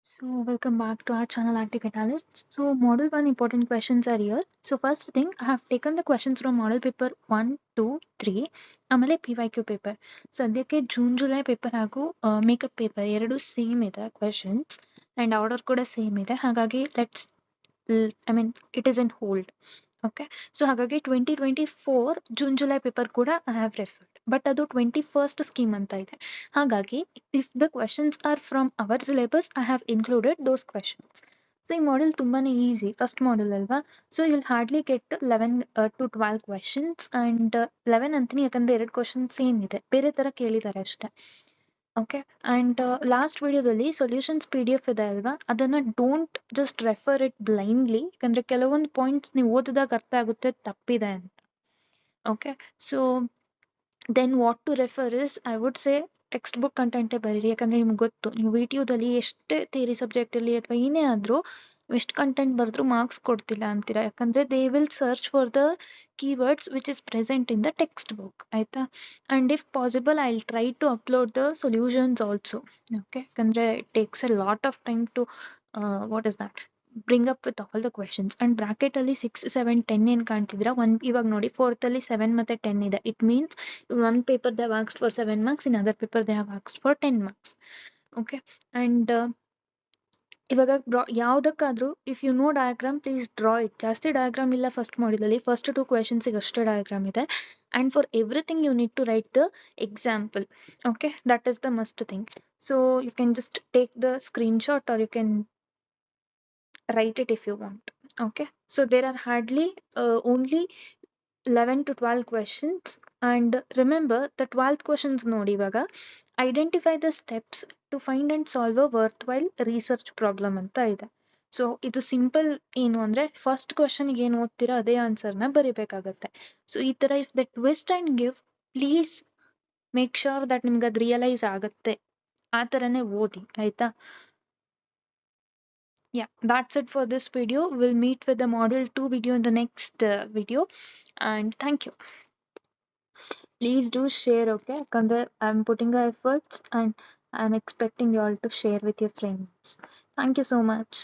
So welcome back to our channel Active Catalysts. So model 1 important questions are here. So first thing, I have taken the questions from model paper 1, 2, 3 ಆಮೇಲೆ PYQ paper. ಸದ್ಯಕ್ಕೆ July paper ಹಾಗೂ makeup paper ಎರಡು same ಇದೆ questions and order ಕೂಡ same ಇದೆ. ಹಾಗಾಗಿ it is in hold. Okay, so ಹಾಗಾಗಿ 2024 July paper ಕೂಡ ಐ ಹ್ಯಾವ್ ರೆಫರ್ಡ್, ಬಟ್ ಅದು 21st ಸ್ಕೀಮ್ ಅಂತ ಇದೆ. ಹಾಗಾಗಿ if the questions are from our syllabus I have included those questions. So ಈ ಮಾಡೆಲ್ ತುಂಬಾನೇ ಈಸಿ, ಫಸ್ಟ್ ಮಾಡೆಲ್ ಅಲ್ವಾ. So you'll hardly get 11 to 12 questions and 11 ಅಂತೀನಿ ಯಾಕಂದ್ರೆ ಎರಡು ಕ್ವೆಶನ್ ಸೇಮ್ ಇದೆ, ಬೇರೆ ತರ ಕೇಳಿದ್ದಾರೆ ಅಷ್ಟೇ. ಓಕೆ, ಅಂಡ್ ಲಾಸ್ಟ್ ವಿಡಿಯೋದಲ್ಲಿ ಸೊಲ್ಯೂಷನ್ಸ್ PDF ಇದೆ ಅಲ್ವಾ, ಅದನ್ನ don't just refer it blindly, ಯಾಕಂದ್ರೆ ಕೆಲವೊಂದು ಪಾಯಿಂಟ್ಸ್ ನೀವು ಓದಿದಾಗ ಅರ್ಥ ಆಗುತ್ತೆ ತಪ್ಪಿದೆ ಅಂತ. Okay, so then what to refer is I would say text book ಕಂಟೆಂಟೇ ಬರೀರಿ. ಯಾಕಂದ್ರೆ ನಿಮ್ಗೆ ಗೊತ್ತು, ನೀವು ವಿಟಿಯೋದಲ್ಲಿ ಎಷ್ಟೇ ಥಿಯರಿ ಸಬ್ಜೆಕ್ಟ್ ಇರಲಿ ಅಥವಾ ಏನೇ ಆದ್ರೂ ಎಷ್ಟು ಕಂಟೆಂಟ್ ಬರೆದ್ರು ಮಾರ್ಕ್ಸ್ ಕೊಡ್ತಿಲ್ಲ ಅಂತೀರಾ, ಯಾಕಂದ್ರೆ they will search for the keywords which is present in the text book, ಆಯ್ತಾ. And if possible I will try to upload the solutions also. Okay, ಯಾಕಂದ್ರೆ it takes a lot of time to what is that bring up with all the questions. And bracket ಅಲ್ಲಿ 6, 7, 10 ಏನ್ ಕಾಣ್ತಿದ್ರ, ಇವಾಗ ನೋಡಿ 4th ಅಲ್ಲಿ 7 ಮತ್ತೆ 10 ಇದೆ. It means one paper they have asked for 7 marks, in other paper they have asked for 10 marks. Okay, and ಇವಾಗ ಯಾವ್ದಕ್ಕಾದ್ರೂ if you know diagram please draw it. ಜಾಸ್ತಿ ಡಯಾಗ್ರಾಮ್ ಇಲ್ಲ ಫಸ್ಟ್ ಮಾಡ್ಯೂಲ್ ಅಲ್ಲಿ, ಫಸ್ಟ್ 2 ಕ್ವೆಶನ್ಸ್ ಅಷ್ಟೇ diagram ಇದೆ. And for everything you need to write the example. Okay, that is the must thing. So you can just take the screen shot or you can write it if you want. Okay, so there are hardly only 11 to 12 questions, and remember the 12th questions nodi ivaga identify the steps to find and solve a worthwhile research problem anta ide. So ಇದು simple ಏನು ಅಂದ್ರೆ first question ಗೆ ಏನು ಓದ್ತೀರಾ ಅದೇ answer ನ ಬರಿಬೇಕಾಗತ್ತೆ. So ಈ ತರ if the twist and give, please make sure that ನಿಮ್ಗೆ ಅದು ರಿಯಲೈಸ್ ಆಗತ್ತೆ, ಆ ತರನೇ ಓದಿ, ಆಯ್ತಾ. Yeah, that's it for this video. We'll meet with the module 2 video in the next video, and thank you. Please do share, okay, Kandra, I'm putting the efforts and I'm expecting you all to share with your friends. Thank you so much.